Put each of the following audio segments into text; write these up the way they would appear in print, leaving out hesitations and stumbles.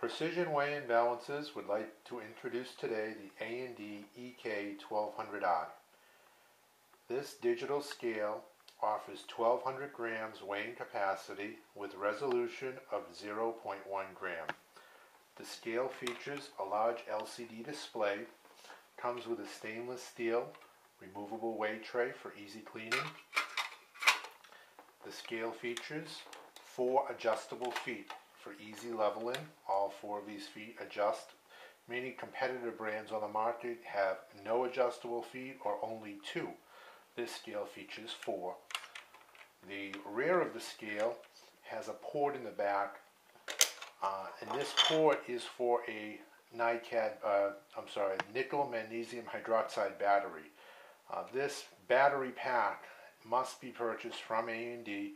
Precision Weigh-In Balances would like to introduce today the A&D EK1200i. This digital scale offers 1200 grams weighing capacity with resolution of 0.1 gram. The scale features a large LCD display, comes with a stainless steel removable weigh tray for easy cleaning. The scale features 4 adjustable feet for easy leveling. All 4 of these feet adjust. Many competitor brands on the market have no adjustable feet or only 2. This scale features 4. The rear of the scale has a port in the back, and this port is for a nickel magnesium hydroxide battery. This battery pack must be purchased from A&D.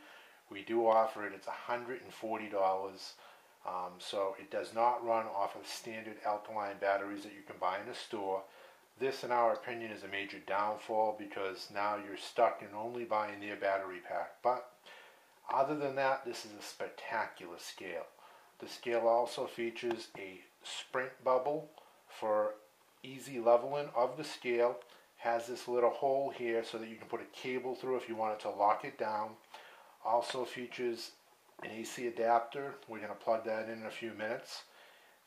We do offer it. It's $140. So it does not run off of standard alkaline batteries that you can buy in a store. This, in our opinion, is a major downfall because now you're stuck in only buying their battery pack. But other than that, this is a spectacular scale. The scale also features a sprint bubble for easy leveling of the scale. Has this little hole here so that you can put a cable through if you wanted to lock it down. Also features an AC adapter. We're going to plug that in a few minutes.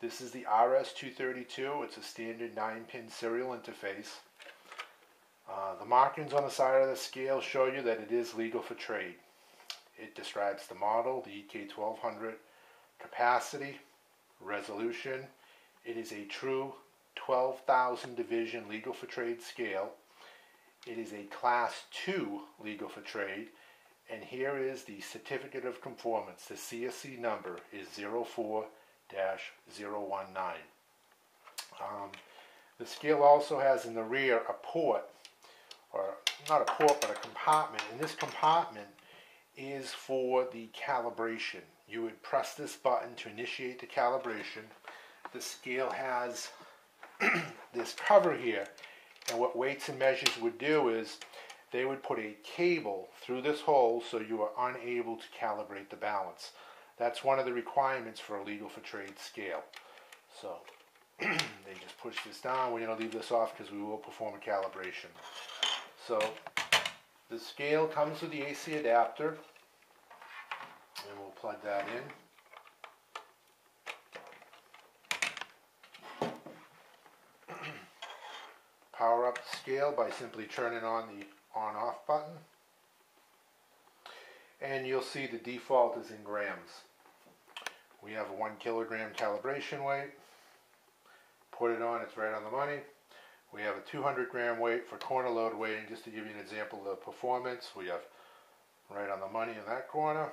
This is the RS-232. It's a standard 9-pin serial interface. The markings on the side of the scale show you that it is legal for trade. It describes the model, the EK1200, capacity, resolution. It is a true 12,000 division legal for trade scale. It is a class 2 legal for trade. And here is the certificate of conformance. The CSC number is 04-019. The scale also has in the rear a port, or not a port, but a compartment. And this compartment is for the calibration. You would press this button to initiate the calibration. The scale has this cover here, and what Weights and Measures would do is they would put a cable through this hole so you are unable to calibrate the balance. That's one of the requirements for a legal for trade scale. So they just push this down. We're going to leave this off because we will perform a calibration. So the scale comes with the AC adapter, and we'll plug that in. Power up the scale by simply turning on the on-off button, and you'll see the default is in grams. We have a 1 kilogram calibration weight. Put it on, it's right on the money. We have a 200 gram weight for corner load weighting. Just to give you an example of the performance, we have right on the money in that corner,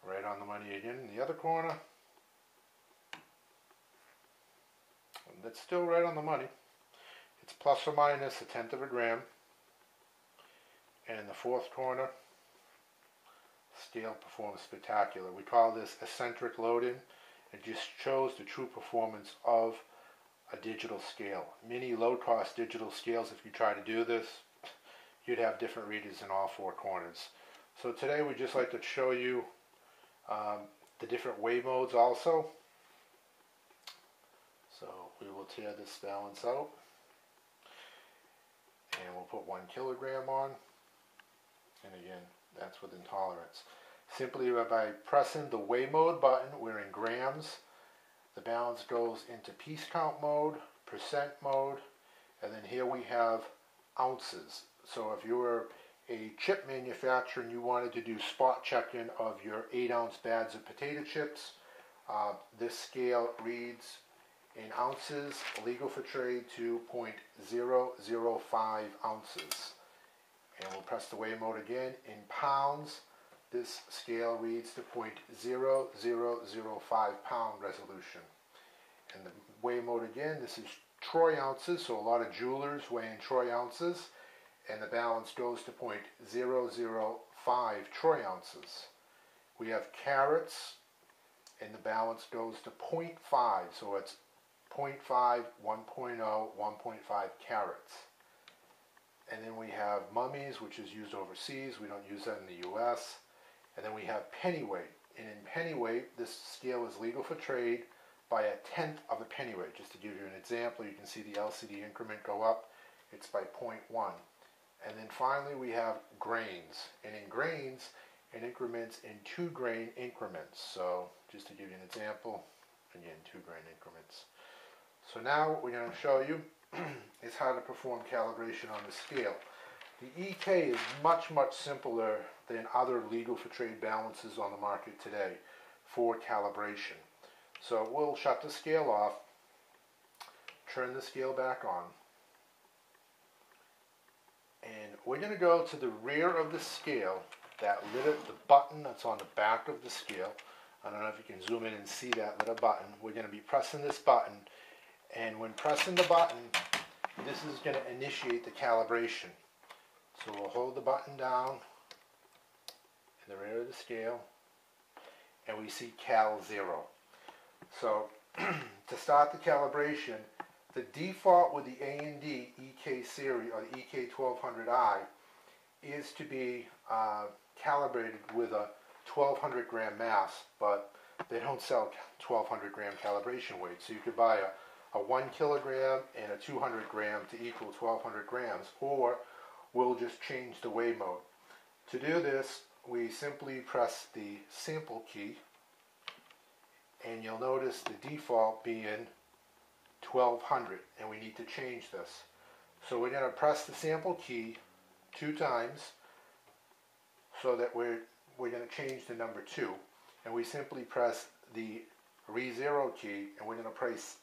right on the money again in the other corner, and that's still right on the money. It's plus or minus 1/10 of a gram. And in the fourth corner, scale performs spectacular. We call this eccentric loading. It just shows the true performance of a digital scale. Many low-cost digital scales, if you try to do this, you'd have different readers in all 4 corners. So today we'd just like to show you the different weigh modes also. So we will tear this balance out. And we'll put 1 kilogram on, and again, that's with intolerance. Simply by pressing the weigh mode button, we're in grams. The balance goes into piece count mode, percent mode, and then here we have ounces. So if you were a chip manufacturer and you wanted to do spot checking of your 8-ounce bags of potato chips, this scale reads in ounces, legal for trade to 0.005 ounces. And we'll press the weigh mode again. In pounds, this scale reads to 0.0005 pound resolution. And the weigh mode again, this is troy ounces, so a lot of jewelers weigh in troy ounces, and the balance goes to 0.005 troy ounces. We have carats, and the balance goes to 0.5, so it's 0.5, 1.0, 1.5 carats. And then we have mummies, which is used overseas. We don't use that in the US. And then we have pennyweight. And in pennyweight, this scale is legal for trade by 1/10 of a pennyweight. Just to give you an example, you can see the LCD increment go up. It's by 0.1. And then finally we have grains. And in grains, it increments in 2-grain increments. So just to give you an example, again, 2-grain increments. So now what we're going to show you is how to perform calibration on the scale. The EK is much, much simpler than other legal for trade balances on the market today for calibration. So we'll shut the scale off, turn the scale back on, and we're going to go to the rear of the scale, that little, the button that's on the back of the scale. I don't know if you can zoom in and see that little button. We're going to be pressing this button, and when pressing the button, this is going to initiate the calibration. So we'll hold the button down in the rear of the scale, and we see Cal 0. So to start the calibration, the default with the A&D EK series, or the EK 1200i, is to be calibrated with a 1200 gram mass, but they don't sell 1200 gram calibration weight. So you could buy a 1 kilogram and a 200 gram to equal 1200 grams, or we'll just change the weigh mode. To do this, we simply press the sample key, and you'll notice the default being 1200, and we need to change this. So we're going to press the sample key 2 times so that we're going to change the number 2, and we simply press the re-0 key, and we're going to press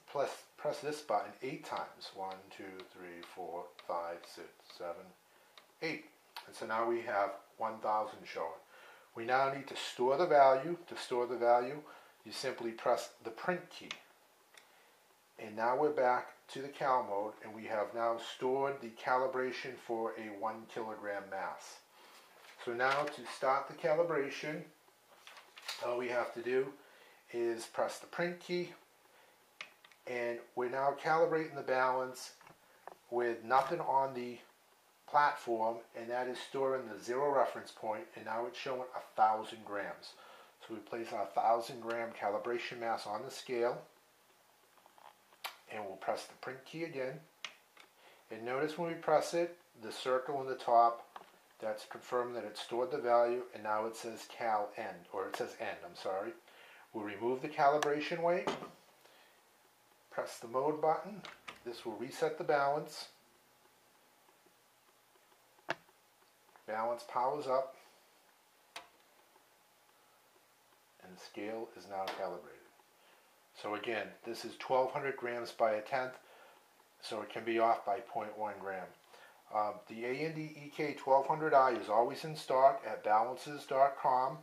this button 8 times. 1, 2, 3, 4, 5, 6, 7, 8. And so now we have 1000 showing. We now need to store the value. To store the value, you simply press the print key. And now we're back to the cal mode, and we have now stored the calibration for a 1 kilogram mass. So now to start the calibration, all we have to do is press the print key, and we're now calibrating the balance with nothing on the platform, and that is storing the 0 reference point, and now it's showing 1000 grams. So we place our 1000 gram calibration mass on the scale, and we'll press the print key again. And notice when we press it, the circle in the top, that's confirming that it stored the value, and now it says cal end, or it says end, I'm sorry. We'll remove the calibration weight, press the mode button. This will reset the balance. Balance powers up, and the scale is now calibrated. So again, this is 1200 grams by 1/10, so it can be off by 0.1 gram. The A&D EK 1200i is always in stock at balances.com.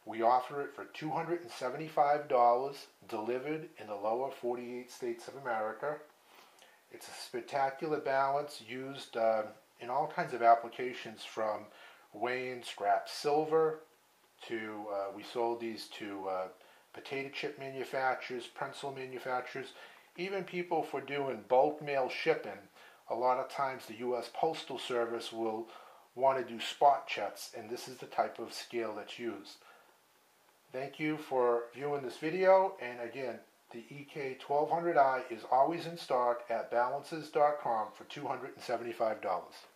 We offer it for $275, delivered in the lower 48 states of America. It's a spectacular balance used in all kinds of applications, from weighing scrap silver to, we sold these to potato chip manufacturers, pencil manufacturers, even people for doing bulk mail shipping. A lot of times the U.S. Postal Service will want to do spot checks, and this is the type of scale that's used. Thank you for viewing this video, and again, the EK 1200i is always in stock at balances.com for $275.